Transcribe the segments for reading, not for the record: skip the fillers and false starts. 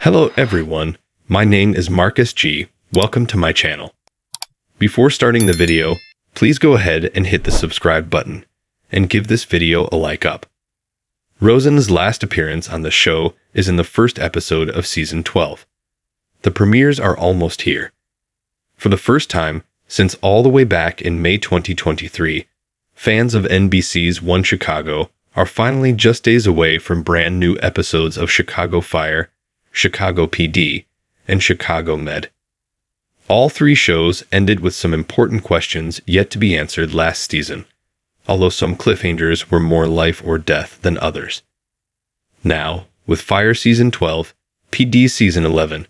Hello everyone, my name is Marcus G. Welcome to my channel. Before starting the video, please go ahead and hit the subscribe button, and give this video a like up. Rosen's last appearance on the show is in the first episode of Season 12. The premieres are almost here. For the first time since all the way back in May 2023, fans of NBC's One Chicago are finally just days away from brand new episodes of Chicago Fire, Chicago PD, and Chicago Med. All three shows ended with some important questions yet to be answered last season, although some cliffhangers were more life or death than others. Now, with Fire Season 12, PD Season 11,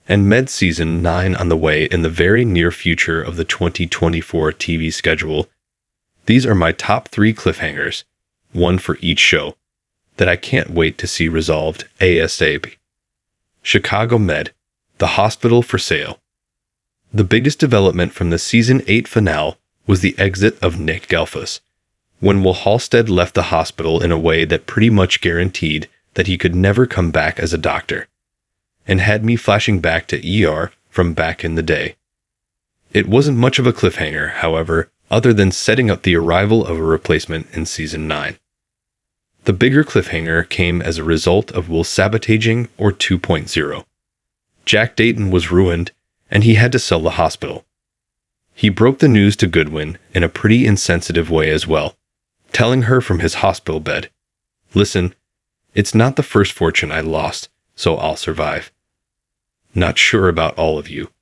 and Med Season 9 on the way in the very near future of the 2024 TV schedule, these are my top 3 cliffhangers, one for each show, that I can't wait to see resolved ASAP. Chicago Med, the hospital for sale. The biggest development from the Season 8 finale was the exit of Nick Gelfus, when Will Halstead left the hospital in a way that pretty much guaranteed that he could never come back as a doctor, and had me flashing back to ER from back in the day. It wasn't much of a cliffhanger, however, other than setting up the arrival of a replacement in Season 9. The bigger cliffhanger came as a result of Will's sabotaging or 2.0. Jack Dayton was ruined, and he had to sell the hospital. He broke the news to Goodwin in a pretty insensitive way as well, telling her from his hospital bed, "Listen, it's not the first fortune I lost, so I'll survive. Not sure about all of you.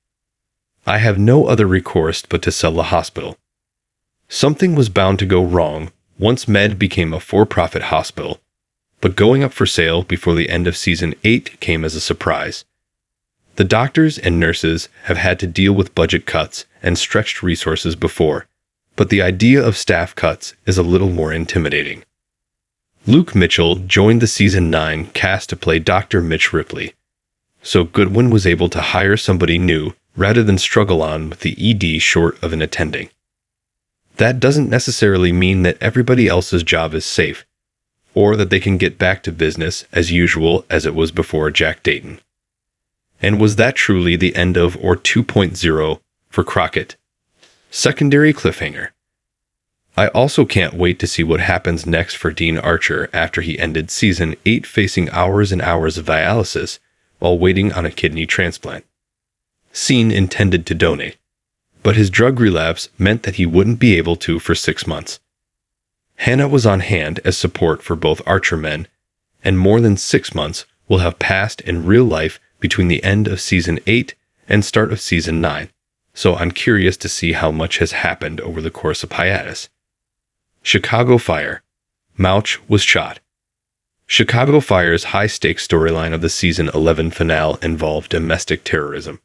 I have no other recourse but to sell the hospital." Something was bound to go wrong once Med became a for-profit hospital, but going up for sale before the end of Season 8 came as a surprise. The doctors and nurses have had to deal with budget cuts and stretched resources before, but the idea of staff cuts is a little more intimidating. Luke Mitchell joined the Season 9 cast to play Dr. Mitch Ripley, so Goodwin was able to hire somebody new rather than struggle on with the ED short of an attending. That doesn't necessarily mean that everybody else's job is safe, or that they can get back to business as usual as it was before Jack Dayton. And was that truly the end of or 2.0 for Crockett? Secondary cliffhanger. I also can't wait to see what happens next for Dean Archer after he ended Season 8 facing hours and hours of dialysis while waiting on a kidney transplant. Scene intended to donate, but his drug relapse meant that he wouldn't be able to for 6 months. Hannah was on hand as support for both Archer men, and more than 6 months will have passed in real life between the end of Season 8 and start of Season 9, so I'm curious to see how much has happened over the course of hiatus. Chicago Fire. Mouch was shot. Chicago Fire's high-stakes storyline of the Season 11 finale involved domestic terrorism,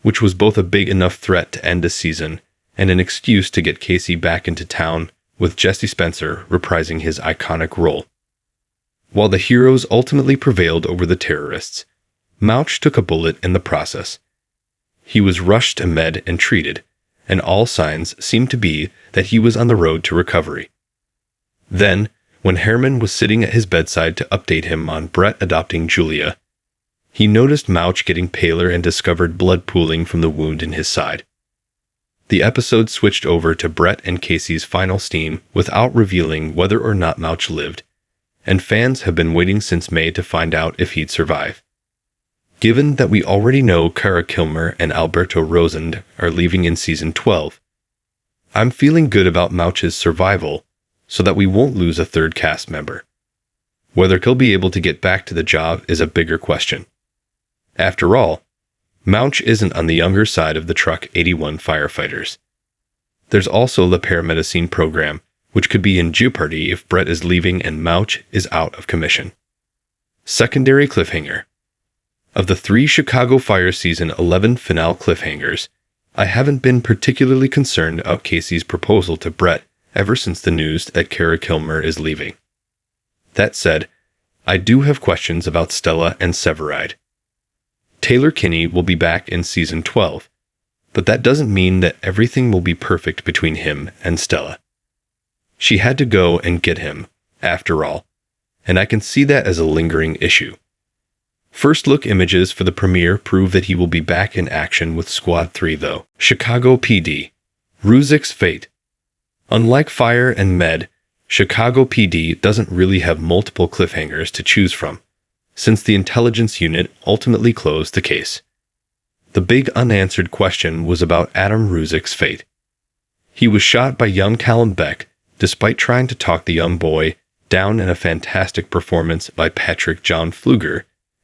which was both a big enough threat to end a season and an excuse to get Casey back into town, with Jesse Spencer reprising his iconic role. While the heroes ultimately prevailed over the terrorists, Mouch took a bullet in the process. He was rushed to Med and treated, and all signs seemed to be that he was on the road to recovery. Then, when Herman was sitting at his bedside to update him on Brett adopting Julia, he noticed Mouch getting paler and discovered blood pooling from the wound in his side. The episode switched over to Brett and Casey's final steam without revealing whether or not Mouch lived, and fans have been waiting since May to find out if he'd survive. Given that we already know Cara Kilmer and Alberto Rosend are leaving in Season 12, I'm feeling good about Mouch's survival so that we won't lose a third cast member. Whether he'll be able to get back to the job is a bigger question. After all, Mouch isn't on the younger side of the Truck 81 firefighters. There's also the paramedicine program, which could be in jeopardy if Brett is leaving and Mouch is out of commission. Secondary cliffhanger. Of the 3 Chicago Fire Season 11 finale cliffhangers, I haven't been particularly concerned about Casey's proposal to Brett ever since the news that Cara Kilmer is leaving. That said, I do have questions about Stella and Severide. Taylor Kinney will be back in Season 12, but that doesn't mean that everything will be perfect between him and Stella. She had to go and get him, after all, and I can see that as a lingering issue. First look images for the premiere prove that he will be back in action with Squad 3 though. Chicago PD. Ruzek's fate. Unlike Fire and Med, Chicago PD doesn't really have multiple cliffhangers to choose from, since the intelligence unit ultimately closed the case. The big unanswered question was about Adam Ruzek's fate. He was shot by young Callum Beck, despite trying to talk the young boy down in a fantastic performance by Patrick John Pfluger,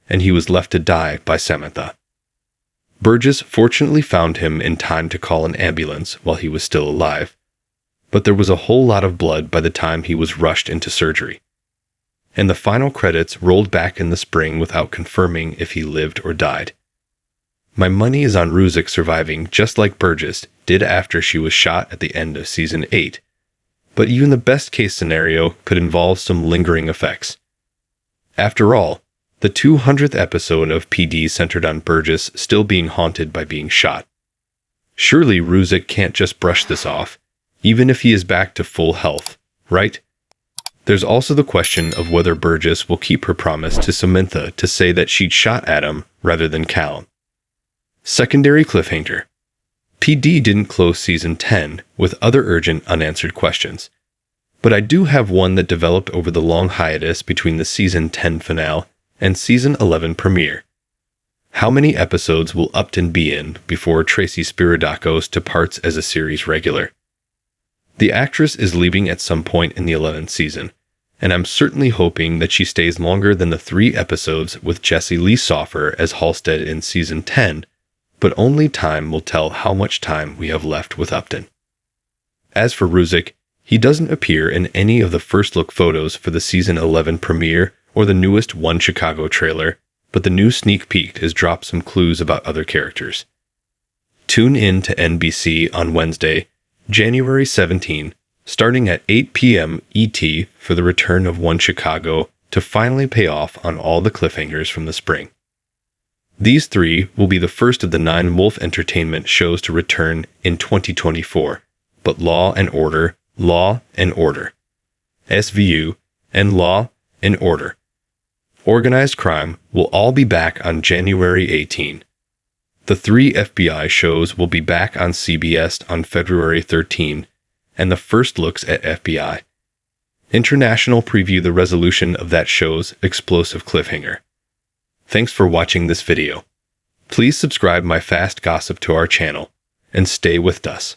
and he was left to die by Samantha. Burgess fortunately found him in time to call an ambulance while he was still alive, but there was a whole lot of blood by the time he was rushed into surgery. And the final credits rolled back in the spring without confirming if he lived or died. My money is on Ruzek surviving just like Burgess did after she was shot at the end of Season 8, but even the best-case scenario could involve some lingering effects. After all, the 200th episode of PD centered on Burgess still being haunted by being shot. Surely Ruzek can't just brush this off, even if he is back to full health, right? There's also the question of whether Burgess will keep her promise to Samantha to say that she'd shot Adam rather than Callum. Secondary cliffhanger. PD didn't close Season 10 with other urgent unanswered questions, but I do have one that developed over the long hiatus between the Season 10 finale and Season 11 premiere. How many episodes will Upton be in before Tracy Spiridakos departs as a series regular? The actress is leaving at some point in the 11th season, and I'm certainly hoping that she stays longer than the 3 episodes with Jesse Lee Soffer as Halstead in Season 10, but only time will tell how much time we have left with Upton. As for Ruzek, he doesn't appear in any of the first look photos for the Season 11 premiere or the newest One Chicago trailer, but the new sneak peek has dropped some clues about other characters. Tune in to NBC on Wednesday, January 17, starting at 8 p.m. ET for the return of One Chicago to finally pay off on all the cliffhangers from the spring. These 3 will be the first of the 9 Wolf Entertainment shows to return in 2024, but Law and Order, SVU, and Law and Order. Organized Crime will all be back on January 18. The 3 FBI shows will be back on CBS on February 13, and the first looks at FBI. International preview the resolution of that show's explosive cliffhanger. Thanks for watching this video. Please subscribe my fast gossip to our channel, and stay with us.